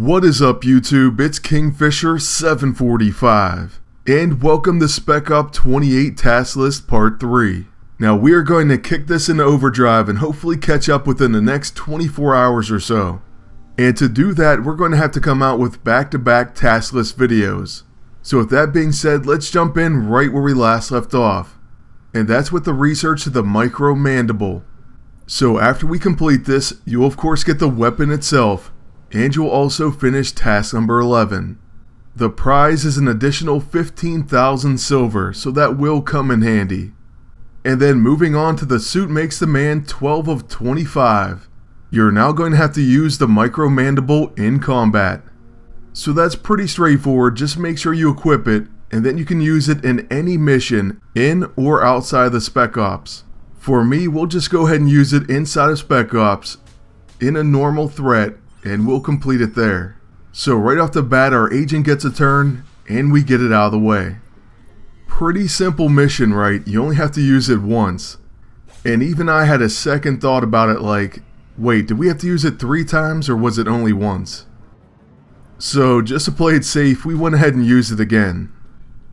What is up YouTube, it's Kingfisher745 and welcome to Spec Op 28 Task List Part 3. Now we are going to kick this into overdrive and hopefully catch up within the next 24 hours or so. And to do that we're going to have to come out with back-to-back task list videos. So with that being said, let's jump in right where we last left off. And that's with the research of the micro Mandible. So after we complete this, you'll of course get the weapon itself. And you'll also finish task number 11. The prize is an additional 15,000 silver, so that will come in handy. And then moving on to the suit makes the man 12 of 25. You're now going to have to use the micro Mandible in combat. So that's pretty straightforward, just make sure you equip it, and then you can use it in any mission, in or outside the Spec Ops. For me, we'll just go ahead and use it inside of Spec Ops, in a normal threat, and we'll complete it there. So right off the bat our agent gets a turn and we get it out of the way. Pretty simple mission, right? You only have to use it once. And even I had a second thought about it, like, wait, did we have to use it 3 times or was it only once? So just to play it safe, we went ahead and used it again.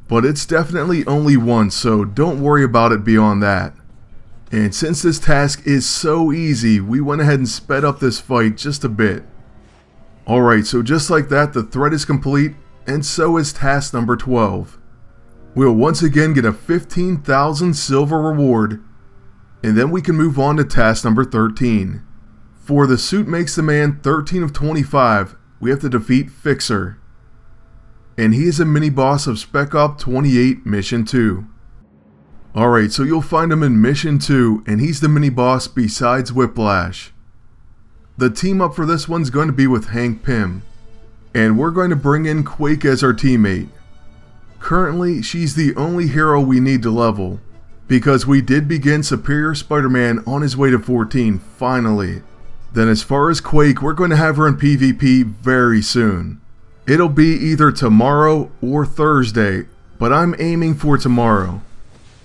But it's definitely only once, so don't worry about it beyond that. And since this task is so easy, we went ahead and sped up this fight just a bit. Alright, so just like that, the threat is complete, and so is task number 12. We'll once again get a 15,000 silver reward, and then we can move on to task number 13. For the suit makes the man 13 of 25, we have to defeat Fixer. And he is a mini-boss of Spec Op 28 Mission 2. Alright, so you'll find him in Mission 2, and he's the mini-boss besides Whiplash. The team up for this one's going to be with Hank Pym, and we're going to bring in Quake as our teammate. Currently, she's the only hero we need to level, because we did begin Superior Spider-Man on his way to 14, finally. Then as far as Quake, we're going to have her in PvP very soon. It'll be either tomorrow or Thursday, but I'm aiming for tomorrow.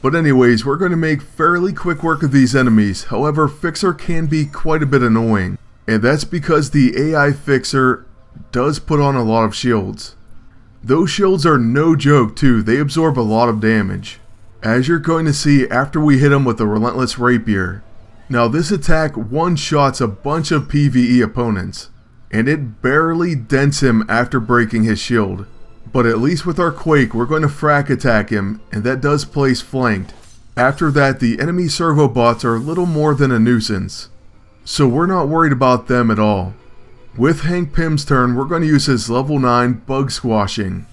But anyways, we're going to make fairly quick work of these enemies, however Fixer can be quite a bit annoying. And that's because the AI Fixer does put on a lot of shields. Those shields are no joke too, they absorb a lot of damage. As you're going to see after we hit him with the Relentless Rapier. Now this attack one-shots a bunch of PvE opponents, and it barely dents him after breaking his shield. But at least with our Quake we're going to frack attack him, and that does place flanked. After that the enemy servo bots are little more than a nuisance. So we're not worried about them at all. With Hank Pym's turn, we're going to use his level 9 bug squashing.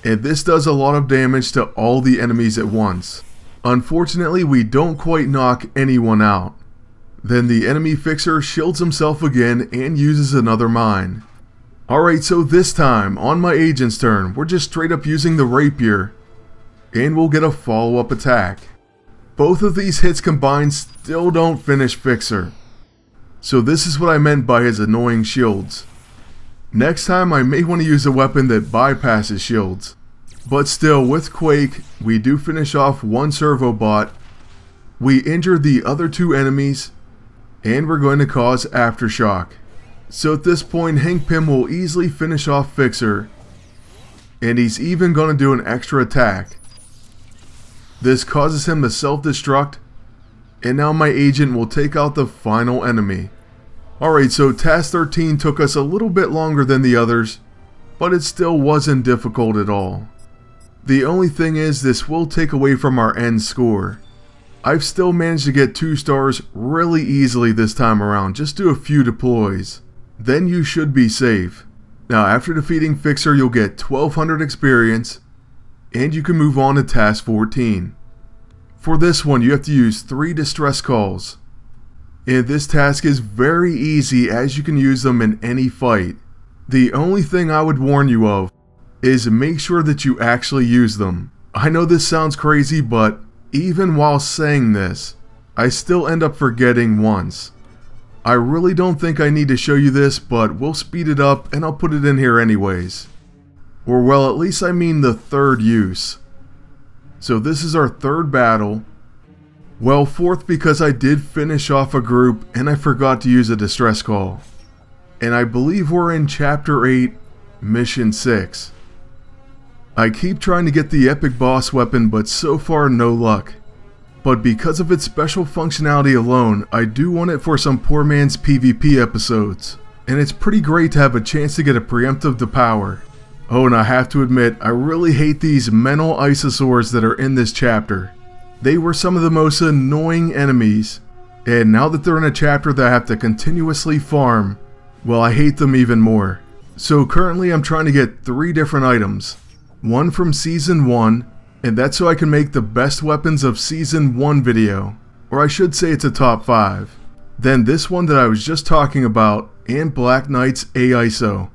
And this does a lot of damage to all the enemies at once. Unfortunately, we don't quite knock anyone out. Then the enemy Fixer shields himself again and uses another mine. Alright, so this time, on my agent's turn, we're just straight up using the Rapier. And we'll get a follow-up attack. Both of these hits combined still don't finish Fixer. So this is what I meant by his annoying shields. Next time I may want to use a weapon that bypasses shields. But still, with Quake, we do finish off one servo bot. We injure the other 2 enemies. And we're going to cause aftershock. So at this point, Hank Pym will easily finish off Fixer. And he's even going to do an extra attack. This causes him to self-destruct. And now my agent will take out the final enemy. Alright, so task 13 took us a little bit longer than the others, but it still wasn't difficult at all. The only thing is this will take away from our end score. I've still managed to get 2 stars really easily this time around, just do a few deploys. Then you should be safe. Now after defeating Fixer you'll get 1200 experience, and you can move on to task 14. For this one you have to use 3 distress calls. And this task is very easy as you can use them in any fight. The only thing I would warn you of is make sure that you actually use them. I know this sounds crazy, but even while saying this, I still end up forgetting once. I really don't think I need to show you this, but we'll speed it up and I'll put it in here anyways. Or well, at least I mean the 3rd use. So this is our 3rd battle. Well, 4th because I did finish off a group and I forgot to use a distress call. and I believe we're in Chapter 8, Mission 6. I keep trying to get the epic boss weapon, but so far no luck. But because of its special functionality alone, I do want it for some poor man's PvP episodes, and it's pretty great to have a chance to get a preemptive to power. Oh, and I have to admit, I really hate these mental isosaurs that are in this chapter. They were some of the most annoying enemies, and now that they're in a chapter that I have to continuously farm, well, I hate them even more. So currently I'm trying to get 3 different items. One from Season 1, and that's so I can make the best weapons of Season 1 video, or I should say it's a top 5. Then this one that I was just talking about, and Black Knight's AISO,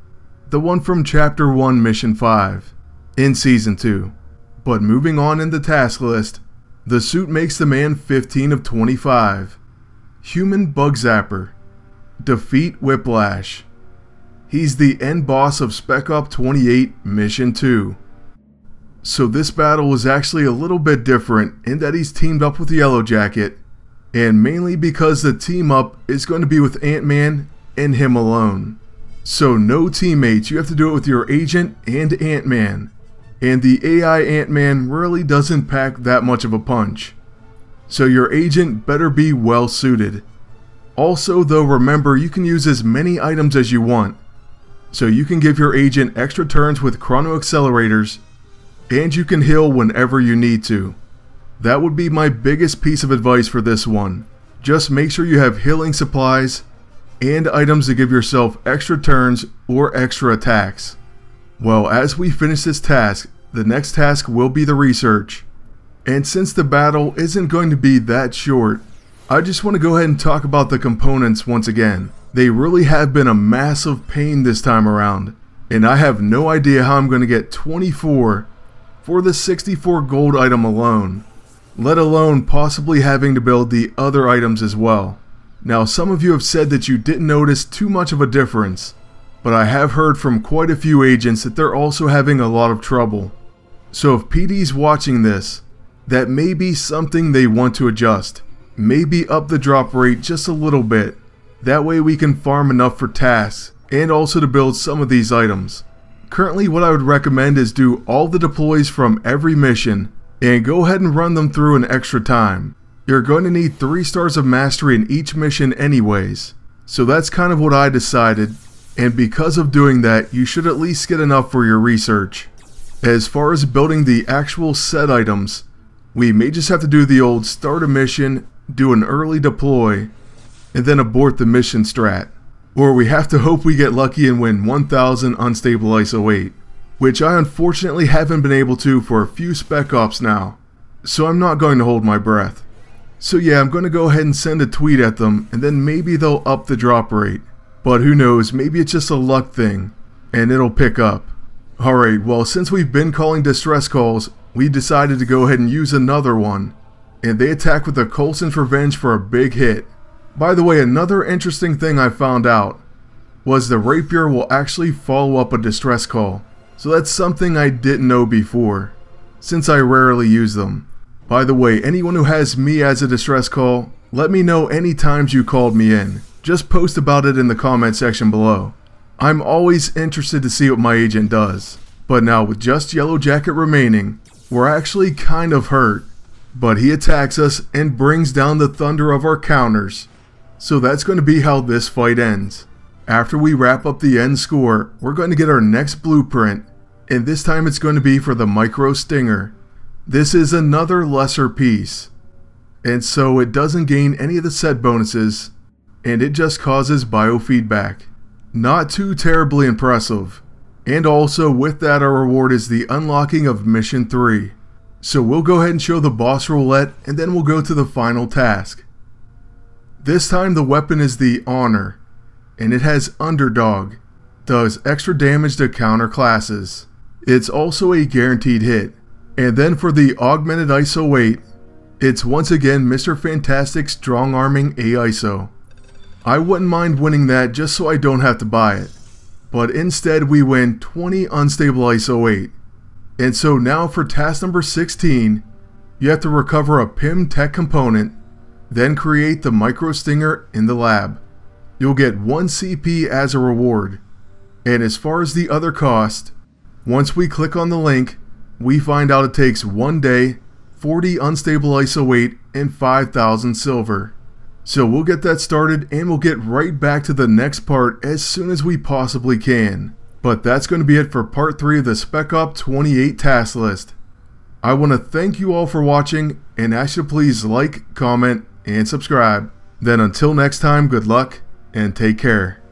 the one from Chapter 1 Mission 5, in Season 2. But moving on in the task list, the suit makes the man 15 of 25. Human Bug Zapper. Defeat Whiplash. He's the end boss of Spec 28 Mission 2. So this battle was actually a little bit different in that he's teamed up with Yellow Jacket, and mainly because the team up is going to be with Ant-Man and him alone. So no teammates, you have to do it with your agent and Ant-Man, and the AI Ant-Man really doesn't pack that much of a punch. So your agent better be well suited. Also though, remember, you can use as many items as you want, so you can give your agent extra turns with chrono accelerators, and you can heal whenever you need to. That would be my biggest piece of advice for this one. Just make sure you have healing supplies and items to give yourself extra turns or extra attacks. Well, as we finish this task, the next task will be the research. And since the battle isn't going to be that short, I just want to go ahead and talk about the components once again. They really have been a massive pain this time around, and I have no idea how I'm going to get 24 for the 64 gold item alone, let alone possibly having to build the other items as well. Now, some of you have said that you didn't notice too much of a difference, but I have heard from quite a few agents that they're also having a lot of trouble. So if PD's watching this, that may be something they want to adjust. Maybe up the drop rate just a little bit. That way we can farm enough for tasks and also to build some of these items. Currently what I would recommend is do all the deploys from every mission and go ahead and run them through in extra time. You're going to need 3 stars of mastery in each mission anyways. So that's kind of what I decided, and because of doing that, you should at least get enough for your research. As far as building the actual set items, we may just have to do the old start a mission, do an early deploy, and then abort the mission strat. Or we have to hope we get lucky and win 1000 unstable ISO 8, which I unfortunately haven't been able to for a few Spec Ops now, so I'm not going to hold my breath. So yeah, I'm going to go ahead and send a tweet at them, and then maybe they'll up the drop rate. But who knows, maybe it's just a luck thing, and it'll pick up. Alright, well, since we've been calling distress calls, we decided to go ahead and use another one, and they attack with the Coulson's Revenge for a big hit. By the way, another interesting thing I found out was the rapier will actually follow up a distress call, so that's something I didn't know before, since I rarely use them. By the way, anyone who has me as a distress call, let me know any times you called me in. Just post about it in the comment section below. I'm always interested to see what my agent does. But now with just Yellow Jacket remaining, we're actually kind of hurt. But he attacks us and brings down the thunder of our counters. So that's going to be how this fight ends. After we wrap up the end score, we're going to get our next blueprint, and this time it's going to be for the Micro Stinger. This is another lesser piece, and so it doesn't gain any of the set bonuses, and it just causes biofeedback. Not too terribly impressive. And also with that, our reward is the unlocking of Mission 3. So we'll go ahead and show the boss roulette, and then we'll go to the final task. This time the weapon is the Honor, and it has Underdog, does extra damage to counter classes. It's also a guaranteed hit. And then for the Augmented ISO 8, it's once again Mr. Fantastic's Strong Arming AISO. I wouldn't mind winning that just so I don't have to buy it. But instead we win 20 Unstable ISO 8. And so now for task number 16, you have to recover a PIM tech component, then create the Micro Stinger in the lab. you'll get 1 CP as a reward. And as far as the other cost, once we click on the link, we find out it takes 1 day, 40 unstable ISO weight, and 5,000 silver. So we'll get that started and we'll get right back to the next part as soon as we possibly can. But that's going to be it for part 3 of the Spec Op 28 task list. I want to thank you all for watching and ask you please like, comment, and subscribe. Then until next time, good luck and take care.